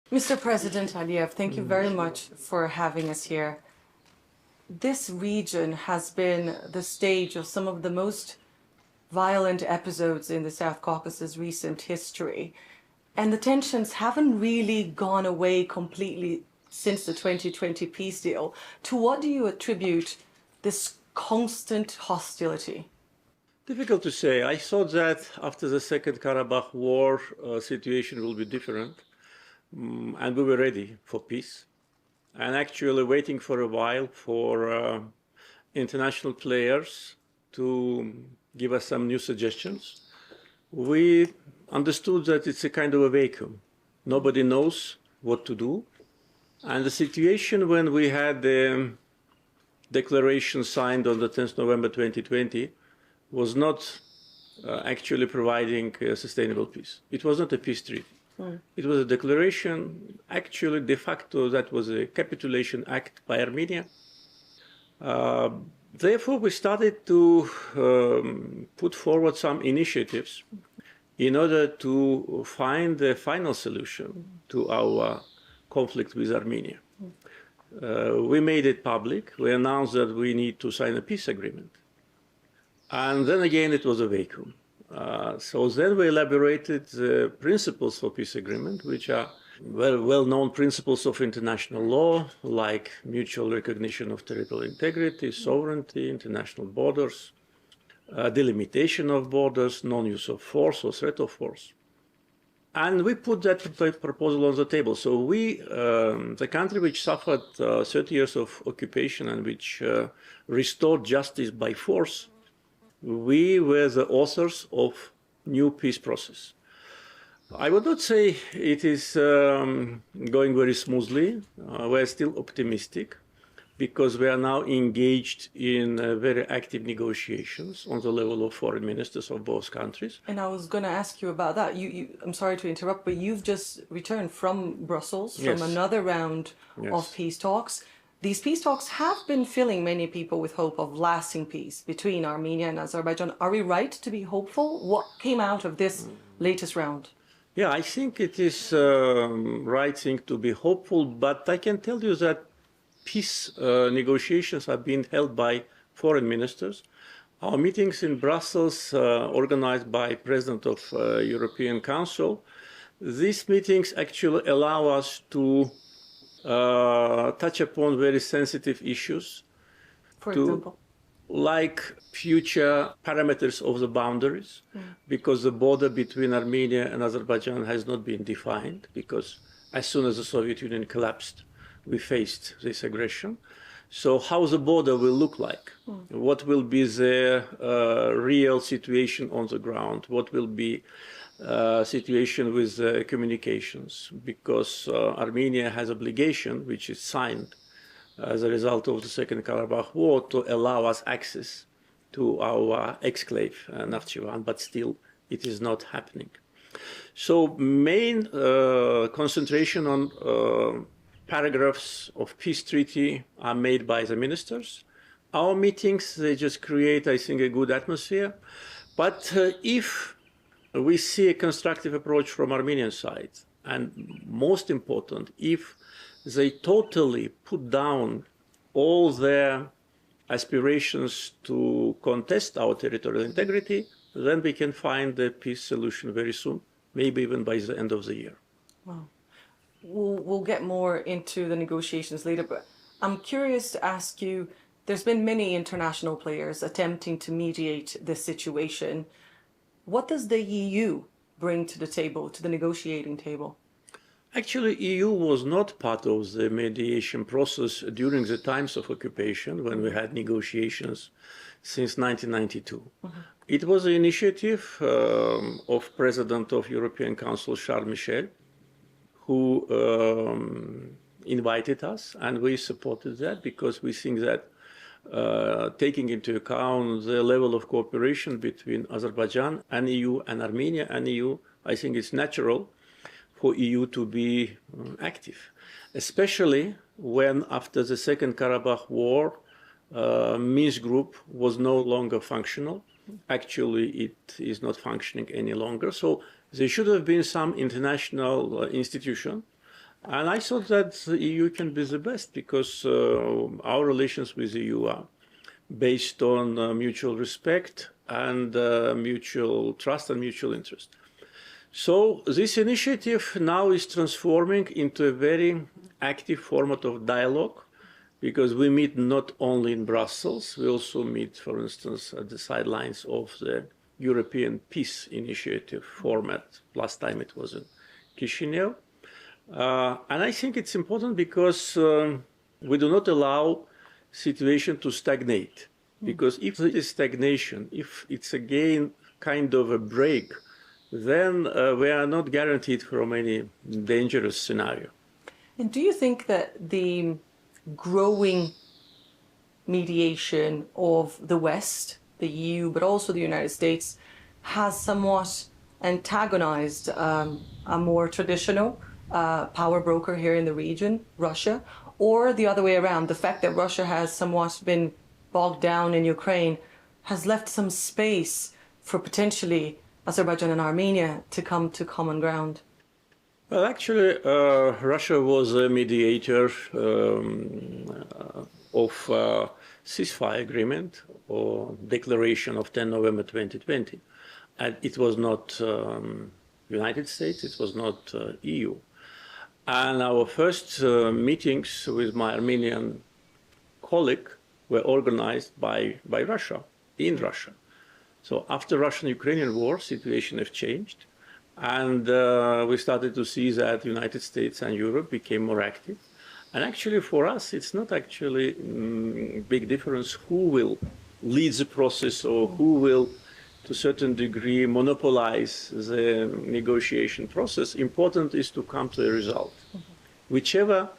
Mr. President Aliyev, thank you very much for having us here. This region has been the stage of some of the most violent episodes in the South Caucasus' recent history. And the tensions haven't really gone away completely since the 2020 peace deal. To what do you attribute this constant hostility? Difficult to say. I thought that after the Second Karabakh War, situation will be different, and we were ready for peace. And actually waiting for a while for international players to give us some new suggestions. We understood that it's a kind of a vacuum. Nobody knows what to do. And the situation when we had the declaration signed on the 10th November 2020 was not actually providing sustainable peace. It was not a peace treaty. It was a declaration, actually de facto that was a capitulation act by Armenia. Therefore, we started to put forward some initiatives in order to find the final solution to our conflict with Armenia. We made it public. We announced that we need to sign a peace agreement. And then again, it was a vacuum. So then we elaborated the principles for peace agreement, which are well-known principles of international law, like mutual recognition of territorial integrity, sovereignty, international borders, delimitation of borders, non-use of force or threat of force. And we put that proposal on the table. So we, the country which suffered 30 years of occupation and which restored justice by force, we were the authors of new peace process. I would not say it is going very smoothly. We're still optimistic because we are now engaged in very active negotiations on the level of foreign ministers of both countries. And I was going to ask you about that. I'm sorry to interrupt, but you've just returned from Brussels, from another round of peace talks. These peace talks have been filling many people with hope of lasting peace between Armenia and Azerbaijan. Are we right to be hopeful? What came out of this latest round? Yeah, I think it is right thing to be hopeful, but I can tell you that peace negotiations are being held by foreign ministers. Our meetings in Brussels, organized by President of European Council, these meetings actually allow us to touch upon very sensitive issues. For example? Like future parameters of the boundaries, because the border between Armenia and Azerbaijan has not been defined, because as soon as the Soviet Union collapsed, we faced this aggression. So how the border will look like, what will be the real situation on the ground, what will be situation with communications, because Armenia has obligation, which is signed as a result of the Second Karabakh War, to allow us access to our exclave, Nakhchivan, but still it is not happening. So main concentration on paragraphs of peace treaty are made by the ministers. Our meetings, they just create, I think, a good atmosphere. But if we see a constructive approach from Armenian side, and most important, if they totally put down all their aspirations to contest our territorial integrity, then we can find a peace solution very soon, maybe even by the end of the year. Wow. We'll get more into the negotiations later, but I'm curious to ask you, there's been many international players attempting to mediate this situation. What does the EU bring to the table, to the negotiating table? Actually, EU was not part of the mediation process during the times of occupation when we had negotiations since 1992. It was the initiative of President of European Council, Charles Michel, who invited us, and we supported that because we think that taking into account the level of cooperation between Azerbaijan and EU and Armenia and EU, I think it's natural for EU to be active, especially when after the Second Karabakh War, Minsk group was no longer functional. Actually, it is not functioning any longer. So there should have been some international institution And I thought that the EU can be the best because our relations with the EU are based on mutual respect and mutual trust and mutual interest. So this initiative now is transforming into a very active format of dialogue because we meet not only in Brussels, we also meet, for instance, at the sidelines of the European Peace Initiative format. Last time it was in Chisinau. And I think it's important because we do not allow situation to stagnate. Because if there is stagnation, if it's again kind of a break, then we are not guaranteed from any dangerous scenario. And do you think that the growing mediation of the West, the EU, but also the United States, has somewhat antagonized a more traditional power broker here in the region, Russia, or the other way around, the fact that Russia has somewhat been bogged down in Ukraine has left some space for potentially Azerbaijan and Armenia to come to common ground? Well, actually, Russia was a mediator of ceasefire agreement or declaration of 10 November 2020. And it was not United States, it was not EU. And our first meetings with my Armenian colleague were organized by Russia, in Russia. So after Russian-Ukrainian war, situation has changed. And we started to see that the United States and Europe became more active. And actually for us, it's not actually big difference who will lead the process or who will, to a certain degree, monopolize the negotiation process. Important is to come to a result. Whichever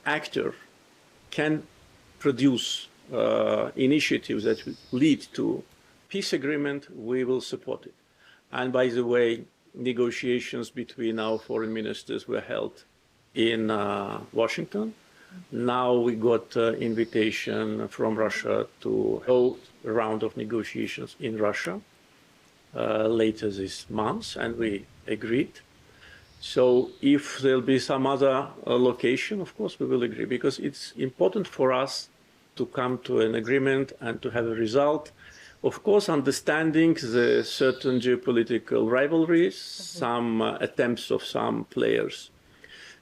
actor can produce initiatives that lead to peace agreement, we will support it. And by the way, negotiations between our foreign ministers were held in Washington. Now we got invitation from Russia to hold a round of negotiations in Russia later this month, and we agreed. So if there'll be some other location, of course we will agree, because it's important for us to come to an agreement and to have a result. Of course, understanding the certain geopolitical rivalries, some attempts of some players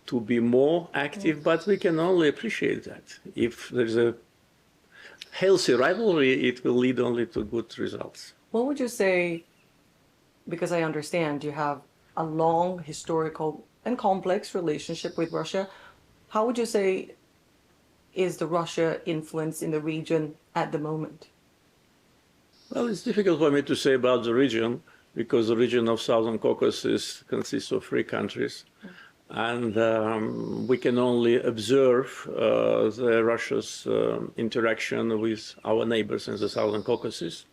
to be more active, but we can only appreciate that. If there's a healthy rivalry, it will lead only to good results. What would you say, because I understand you have a long historical and complex relationship with Russia, how would you say is the Russia influence in the region at the moment? Well, it's difficult for me to say about the region because the region of Southern Caucasus consists of 3 countries. And we can only observe Russia's interaction with our neighbors in the Southern Caucasus.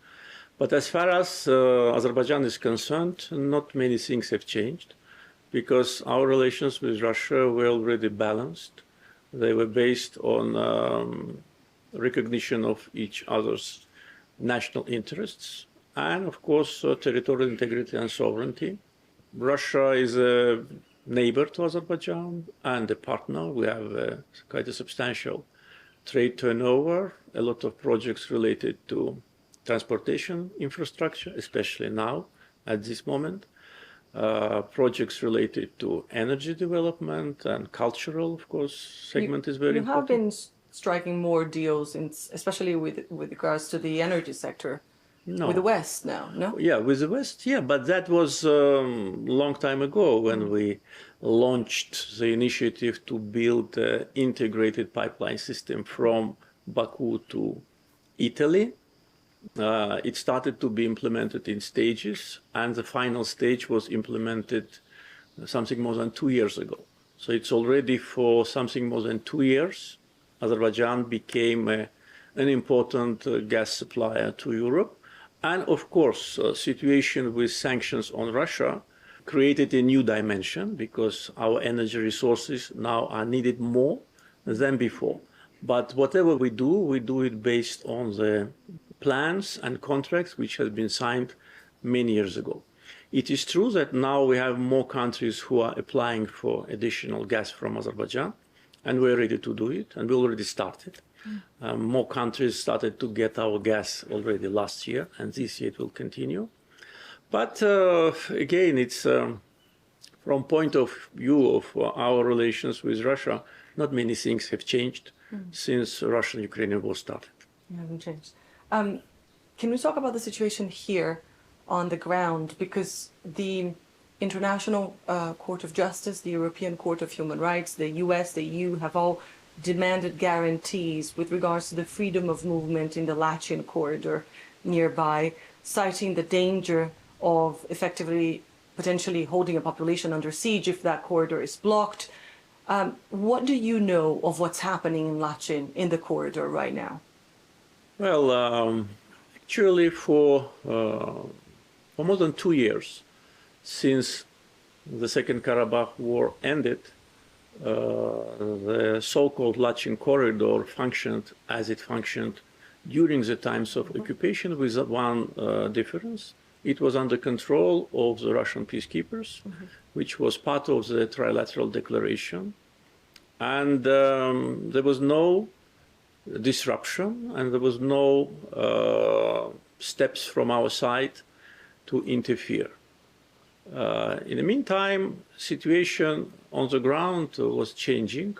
But as far as Azerbaijan is concerned, not many things have changed because our relations with Russia were already balanced. They were based on recognition of each other's national interests and, of course, territorial integrity and sovereignty. Russia is a neighbor to Azerbaijan and a partner. We have quite a substantial trade turnover, a lot of projects related to transportation infrastructure, especially now at this moment, projects related to energy development and cultural, of course, segment is very important. You have been striking more deals, especially with regards to the energy sector. No. With the West now, no? Yeah, with the West, yeah, but that was a long time ago when we launched the initiative to build an integrated pipeline system from Baku to Italy. It started to be implemented in stages, and the final stage was implemented something more than 2 years ago. So it's already for something more than 2 years, Azerbaijan became an important gas supplier to Europe. And of course, situation with sanctions on Russia created a new dimension because our energy resources now are needed more than before. But whatever we do it based on the plans and contracts which have been signed many years ago. It is true that now we have more countries who are applying for additional gas from Azerbaijan, and we're ready to do it, and we already started. More countries started to get our gas already last year, and this year it will continue. But again, it's from point of view of our relations with Russia, not many things have changed since Russian-Ukrainian war started. It hasn't changed. Can we talk about the situation here on the ground? Because the International Court of Justice, the European Court of Human Rights, the US, the EU have all demanded guarantees with regards to the freedom of movement in the Lachin corridor nearby, citing the danger of effectively potentially holding a population under siege if that corridor is blocked. What do you know of what's happening in Lachin, in the corridor right now? Well, actually for more than 2 years since the Second Karabakh War ended, the so-called Lachin corridor functioned as it functioned during the times of occupation, with one difference. It was under control of the Russian peacekeepers, which was part of the trilateral declaration. And there was no disruption, and there was no steps from our side to interfere. In the meantime, situation on the ground was changing,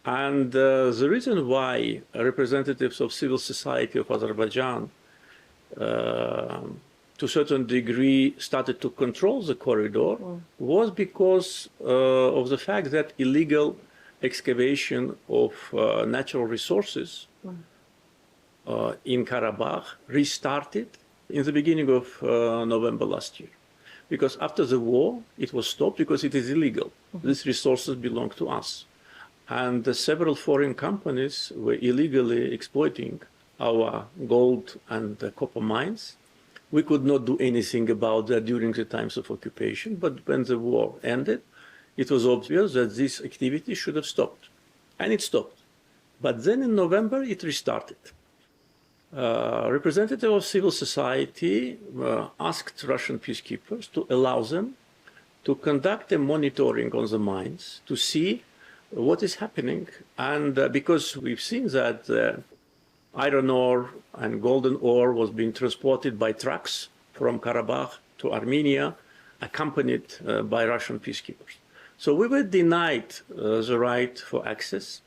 and the reason why representatives of civil society of Azerbaijan to a certain degree started to control the corridor was because of the fact that illegal excavation of natural resources in Karabakh restarted in the beginning of November last year. Because after the war, it was stopped because it is illegal. These resources belong to us. And several foreign companies were illegally exploiting our gold and copper mines. We could not do anything about that during the times of occupation, but when the war ended, it was obvious that this activity should have stopped. And it stopped. But then in November, it restarted. Representatives of civil society asked Russian peacekeepers to allow them to conduct a monitoring on the mines to see what is happening. And because we've seen that iron ore and golden ore was being transported by trucks from Karabakh to Armenia, accompanied by Russian peacekeepers. So we were denied the right for access,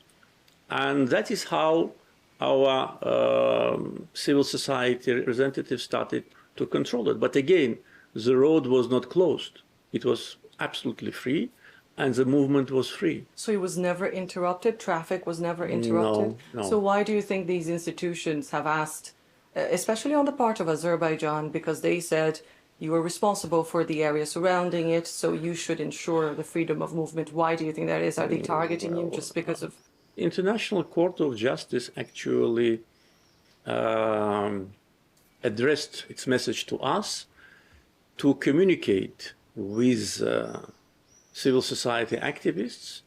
and that is how our civil society representatives started to control it. But again, the road was not closed. It was absolutely free, and the movement was free. So it was never interrupted? Traffic was never interrupted? No. So why do you think these institutions have asked, especially on the part of Azerbaijan, because they said you were responsible for the area surrounding it, so you should ensure the freedom of movement? Why do you think that is? Are they targeting you just because of... International Court of Justice actually addressed its message to us to communicate with civil society activists,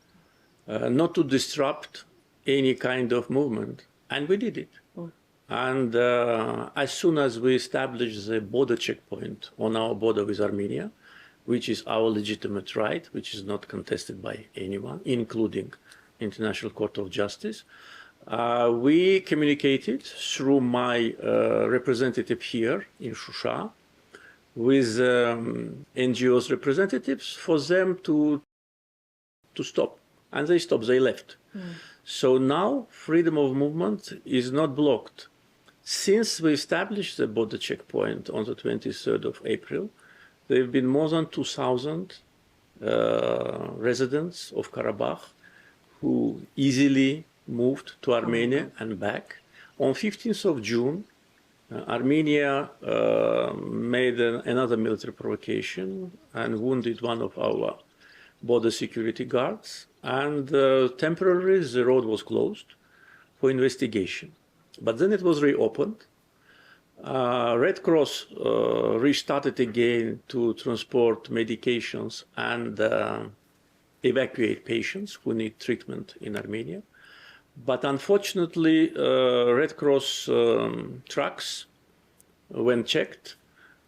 not to disrupt any kind of movement, and we did it. And as soon as we established the border checkpoint on our border with Armenia, which is our legitimate right, which is not contested by anyone, including International Court of Justice, we communicated through my representative here in Shusha with NGOs representatives for them to stop. And they stopped, they left. So now freedom of movement is not blocked. Since we established the border checkpoint on the 23rd of April, there have been more than 2,000 residents of Karabakh who easily moved to Armenia and back. On 15th of June, Armenia made another military provocation and wounded one of our border security guards. And temporarily, the road was closed for investigation. But then it was reopened. Red Cross restarted again to transport medications and evacuate patients who need treatment in Armenia. But unfortunately, Red Cross trucks, when checked,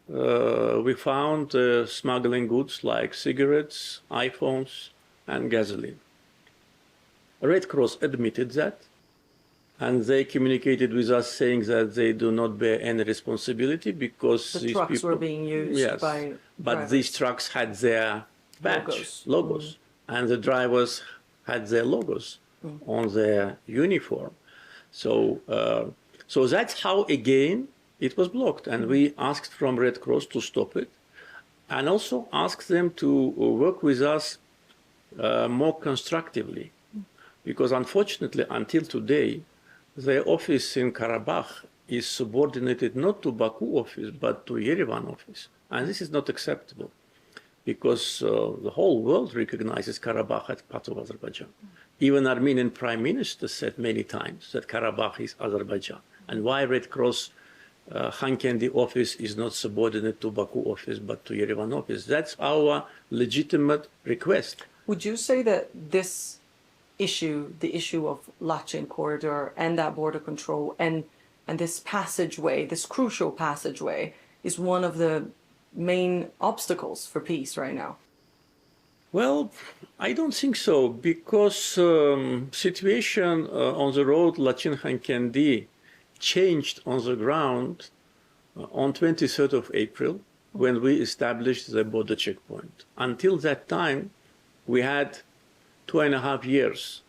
we found smuggling goods like cigarettes, iPhones, and gasoline. Red Cross admitted that, and they communicated with us saying that they do not bear any responsibility because The these trucks people were being used yes, by but drivers. these trucks had their badge, logos, and the drivers had their logos on their uniform. So, so that's how, again, it was blocked. And we asked from Red Cross to stop it and also asked them to work with us more constructively. Because unfortunately, until today, their office in Karabakh is subordinated not to Baku office, but to Yerevan office. And this is not acceptable because the whole world recognizes Karabakh as part of Azerbaijan. Even Armenian Prime Minister said many times that Karabakh is Azerbaijan. And why Red Cross Khankendi office is not subordinate to Baku office, but to Yerevan office. That's our legitimate request. Would you say that this issue, the issue of Lachin corridor and that border control and this passageway, this crucial passageway, is one of the main obstacles for peace right now? Well, I don't think so, because situation on the road Lachin-Khankendi changed on the ground on 23rd of April when we established the border checkpoint. Until that time, we had 2.5 years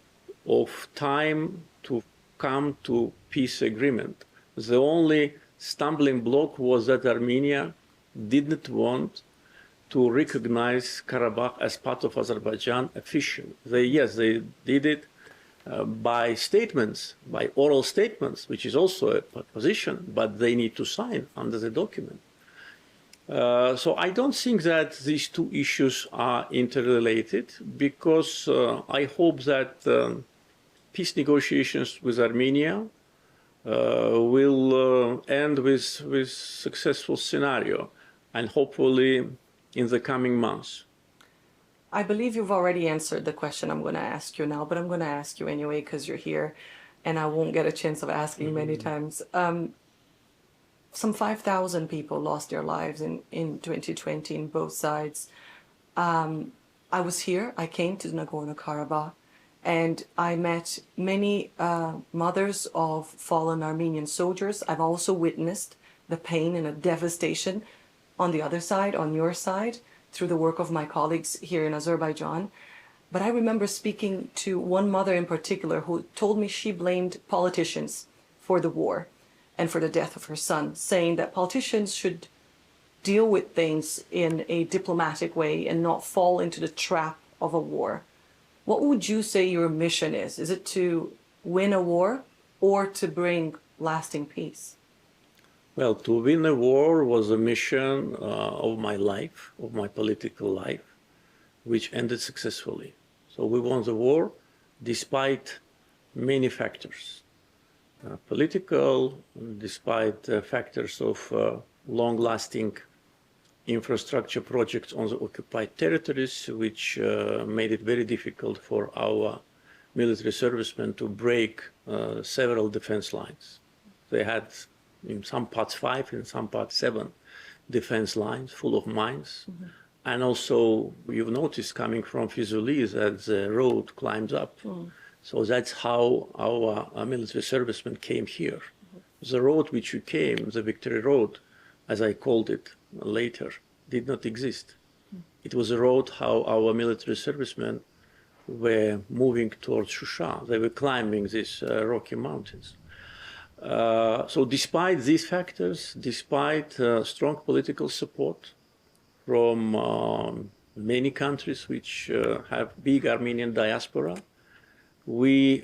of time to come to peace agreement. The only stumbling block was that Armenia didn't want to recognize Karabakh as part of Azerbaijan officially. They did it by statements, by oral statements, which is also a position, but they need to sign under the document. So I don't think that these two issues are interrelated, because I hope that peace negotiations with Armenia will end with successful scenario, and hopefully in the coming months. I believe you've already answered the question I'm going to ask you now, but I'm going to ask you anyway because you're here and I won't get a chance of asking many times. Some 5,000 people lost their lives in 2020 in both sides. I was here, I came to Nagorno-Karabakh, and I met many mothers of fallen Armenian soldiers. I've also witnessed the pain and the devastation on the other side, on your side, through the work of my colleagues here in Azerbaijan. But I remember speaking to one mother in particular who told me she blamed politicians for the war and for the death of her son, saying that politicians should deal with things in a diplomatic way and not fall into the trap of a war. What would you say your mission is? Is it to win a war or to bring lasting peace? Well, to win a war was a mission of my life, of my political life, which ended successfully. So we won the war despite many factors. Political, despite factors of long-lasting infrastructure projects on the occupied territories, which made it very difficult for our military servicemen to break several defense lines. They had in some parts 5, in some parts 7 defense lines full of mines. Mm-hmm. And also, you've noticed coming from Fizuli that the road climbs up. Mm. So that's how our military servicemen came here. Mm-hmm. The road which you came, the Victory Road, as I called it later, did not exist. Mm. It was a road how our military servicemen were moving towards Shusha. They were climbing these rocky mountains. So despite these factors, despite strong political support from many countries which have big Armenian diaspora, we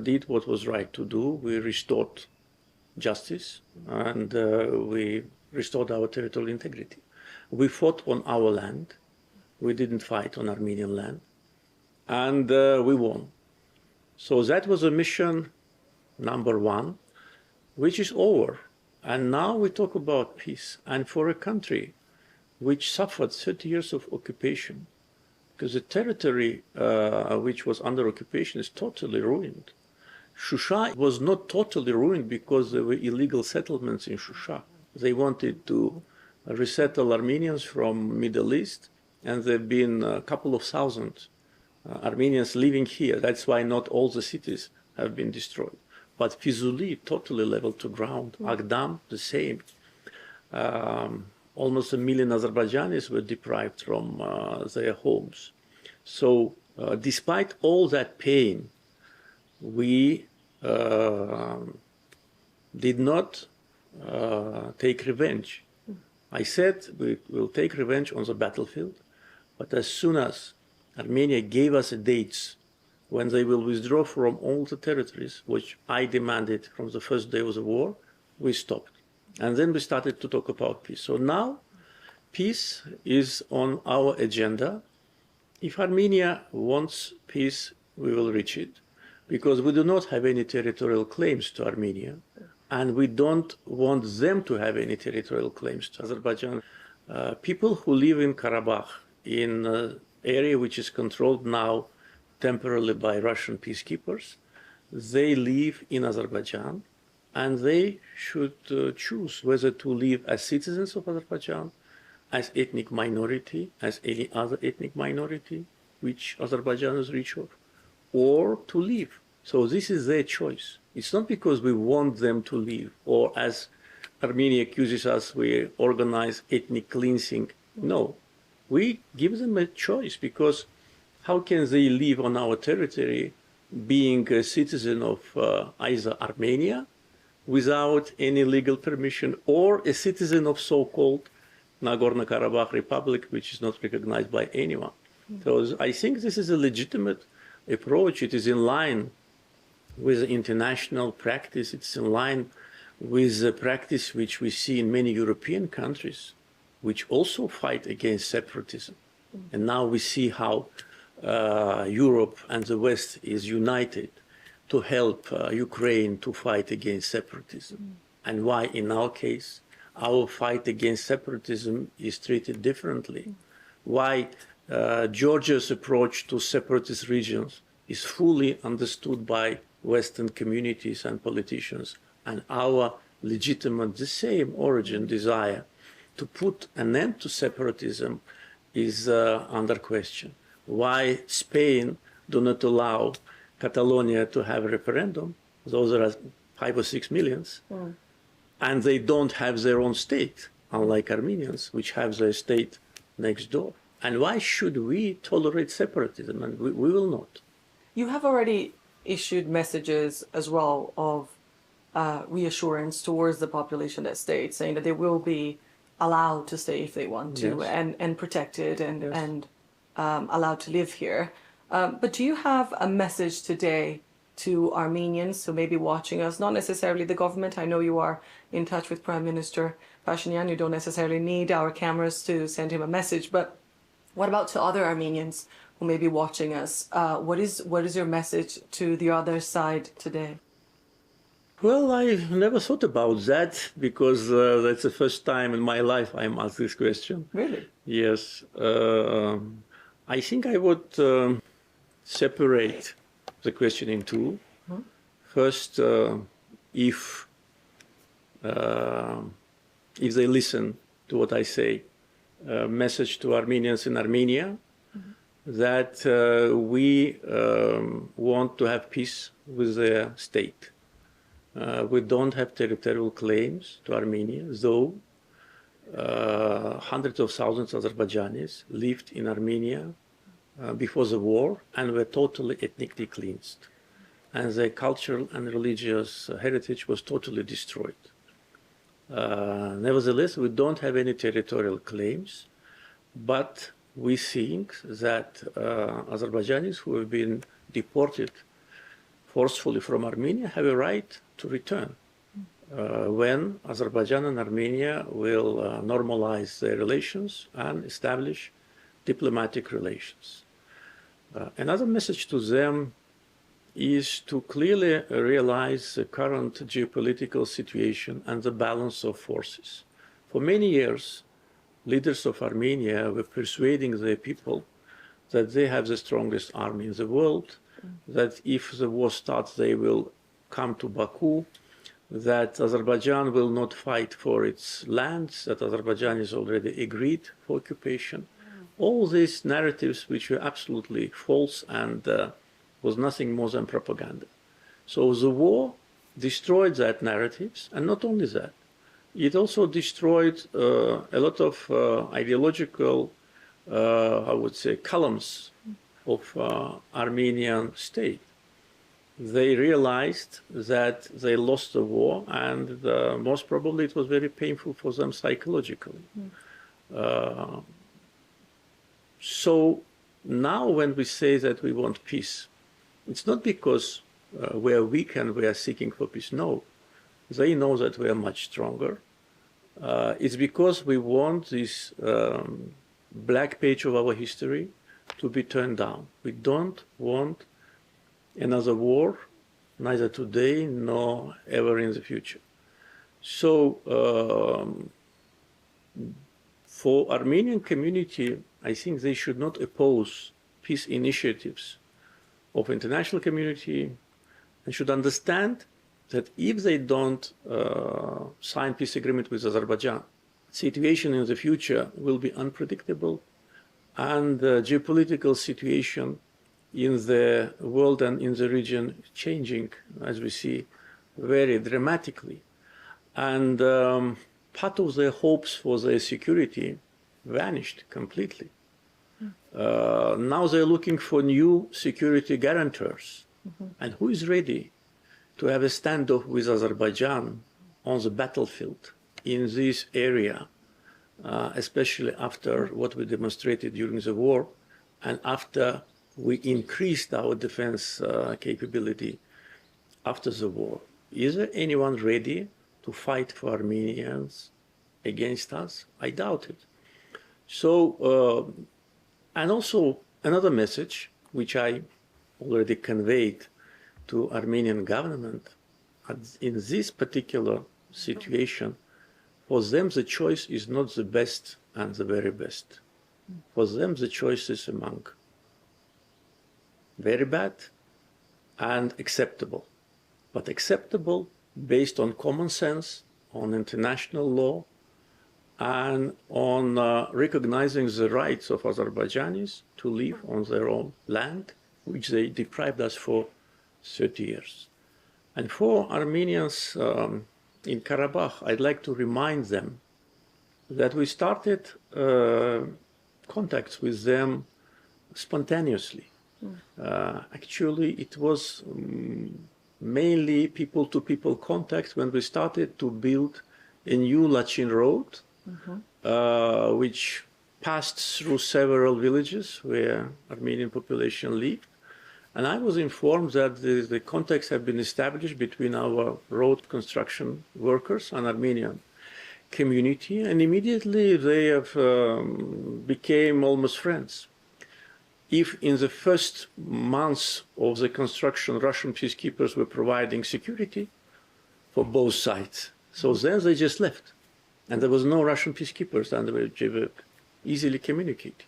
did what was right to do. We restored justice and we restored our territorial integrity. We fought on our land. We didn't fight on Armenian land. And we won. So that was a mission number 1, which is over. And now we talk about peace. And for a country which suffered 30 years of occupation, because the territory which was under occupation is totally ruined. Shusha was not totally ruined because there were illegal settlements in Shusha. They wanted to resettle Armenians from Middle East, and there have been a couple of thousand Armenians living here. That's why not all the cities have been destroyed. But Fizuli, totally leveled to ground. Agdam, the same. Almost 1 million Azerbaijanis were deprived from their homes. So despite all that pain, we did not take revenge. I said we will take revenge on the battlefield, but as soon as Armenia gave us dates when they will withdraw from all the territories, which I demanded from the first day of the war, we stopped. And then we started to talk about peace. So now peace is on our agenda. If Armenia wants peace, we will reach it, because we do not have any territorial claims to Armenia, and we don't want them to have any territorial claims to Azerbaijan. People who live in Karabakh, in an area which is controlled now temporarily by Russian peacekeepers, they live in Azerbaijan, and they should choose whether to live as citizens of Azerbaijan, as ethnic minority, as any other ethnic minority, which Azerbaijan is rich of, or to leave. So this is their choice. It's not because we want them to leave, or as Armenia accuses us, we organize ethnic cleansing. No, we give them a choice, because how can they live on our territory being a citizen of either Armenia without any legal permission, or a citizen of so-called Nagorno-Karabakh Republic, which is not recognized by anyone. So I think this is a legitimate approach. It is in line with international practice. It's in line with the practice which we see in many European countries, which also fight against separatism. And now we see how Europe and the West is united to help Ukraine to fight against separatism. And why, in our case, our fight against separatism is treated differently. Why Georgia's approach to separatist regions is fully understood by Western communities and politicians, and our legitimate, the same origin desire to put an end to separatism is under question. Why Spain do not allow Catalonia to have a referendum? Those are 5 or 6 millions. And they don't have their own state, unlike Armenians, which have their state next door. And why should we tolerate separatism? And we will not. You have already issued messages as well of reassurance towards the population at state, saying that they will be allowed to stay if they want to, yes, and protected and, yes, and allowed to live here. But do you have a message today to Armenians who may be watching us, not necessarily the government? I know you are in touch with Prime Minister Pashinyan. You don't necessarily need our cameras to send him a message, but what about to other Armenians who may be watching us? What is your message to the other side today? Well, I never thought about that, because that's the first time in my life I'm asked this question. Really? Yes. I think I would separate the question in two. First, if they listen to what I say, message to Armenians in Armenia, that we want to have peace with their state. We don't have territorial claims to Armenia, though hundreds of thousands of Azerbaijanis lived in Armenia before the war and were totally ethnically cleansed. And their cultural and religious heritage was totally destroyed. Nevertheless, we don't have any territorial claims, but we think that Azerbaijanis who have been deported forcefully from Armenia have a right to return when Azerbaijan and Armenia will normalize their relations and establish diplomatic relations. Another message to them is to clearly realize the current geopolitical situation and the balance of forces. For many years, leaders of Armenia were persuading their people that they have the strongest army in the world, that if the war starts, they will come to Baku, that Azerbaijan will not fight for its lands, that Azerbaijan is already agreed for occupation. All these narratives which were absolutely false and was nothing more than propaganda. So the war destroyed that narratives, and not only that, it also destroyed a lot of ideological, I would say, columns of Armenian state. They realized that they lost the war, and most probably it was very painful for them psychologically. So now when we say that we want peace, it's not because we are weak and we are seeking for peace. No, they know that we are much stronger. It's because we want this black page of our history to be turned down. We don't want another war, neither today nor ever in the future. So for Armenian community, I think they should not oppose peace initiatives of international community and should understand that if they don't sign peace agreement with Azerbaijan, situation in the future will be unpredictable, and the geopolitical situation in the world and in the region changing, as we see, very dramatically. And part of their hopes for their security vanished completely. Now they're looking for new security guarantors. And who is ready to have a standoff with Azerbaijan on the battlefield in this area, especially after what we demonstrated during the war and after we increased our defense capability after the war? Is there anyone ready to fight for Armenians against us? I doubt it. So, and also another message, which I already conveyed to Armenian government, in this particular situation, for them the choice is not the best and the very best. For them the choice is among very bad and acceptable. But acceptable based on common sense, on international law, and on recognizing the rights of Azerbaijanis to live on their own land, which they deprived us for 30 years. And for Armenians in Karabakh, I'd like to remind them that we started contacts with them spontaneously. Actually, it was mainly people-to-people contact when we started to build a new Lachin road, which passed through several villages where Armenian population lived. And I was informed that the contacts have been established between our road construction workers and Armenian community, and immediately they have became almost friends. If in the first months of the construction, Russian peacekeepers were providing security for both sides, so then they just left. And there was no Russian peacekeepers, and they were easily communicating.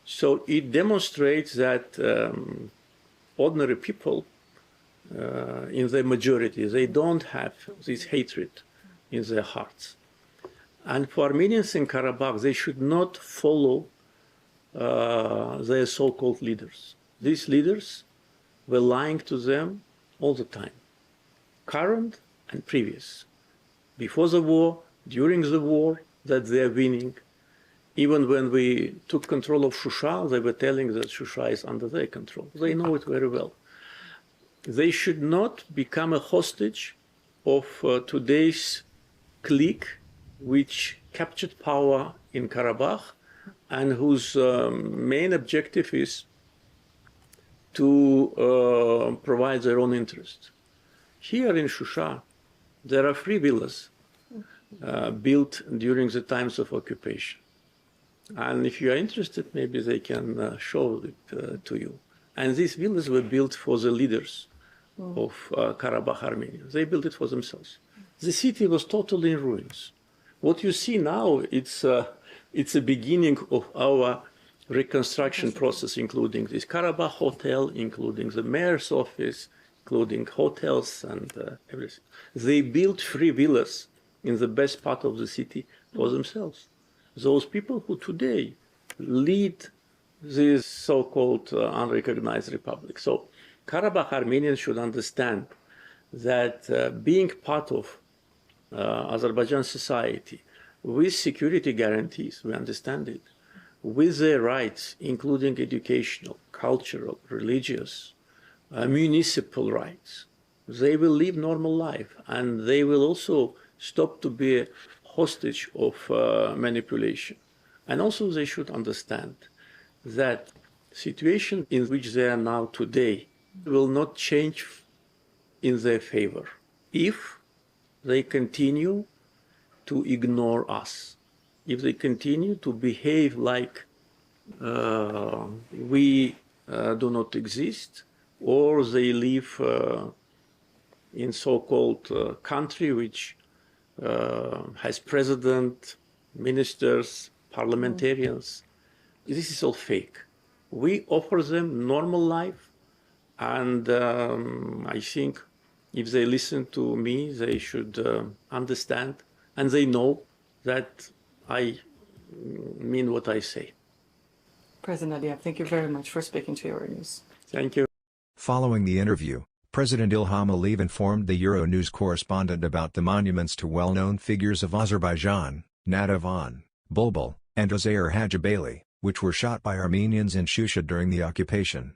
So it demonstrates that ordinary people, in their majority, they don't have this hatred in their hearts. And for Armenians in Karabakh, they should not follow their so-called leaders. These leaders were lying to them all the time, current and previous. Before the war, during the war, that they're winning. Even when we took control of Shusha, they were telling that Shusha is under their control. They know it very well. They should not become a hostage of today's clique, which captured power in Karabakh and whose main objective is to provide their own interest. Here in Shusha, there are 3 villas built during the times of occupation. And if you are interested, maybe they can show it to you. And these villas were built for the leaders of Karabakh Armenia. They built it for themselves. The city was totally in ruins. What you see now, it's a beginning of our reconstruction process, including this Karabakh hotel, including the mayor's office, including hotels and everything. They built free villas in the best part of the city for themselves. Those people who today lead this so-called unrecognized republic. So Karabakh Armenians should understand that being part of Azerbaijan society with security guarantees, we understand it, with their rights, including educational, cultural, religious, municipal rights, they will live normal life, and they will also stop to be a hostage of manipulation. And also they should understand that situation in which they are now today will not change in their favor if they continue to ignore us, if they continue to behave like we do not exist, or they live in so-called country which has president, ministers, parliamentarians. This is all fake. We offer them normal life, and I think if they listen to me, they should understand, and they know that I mean what I say. President Aliyev, thank you very much for speaking to Euronews. Thank you. Following the interview, President Ilham Aliyev informed the Euronews correspondent about the monuments to well-known figures of Azerbaijan, Natavan, Bulbul, and Ozair Hajibali, which were shot by Armenians in Shusha during the occupation.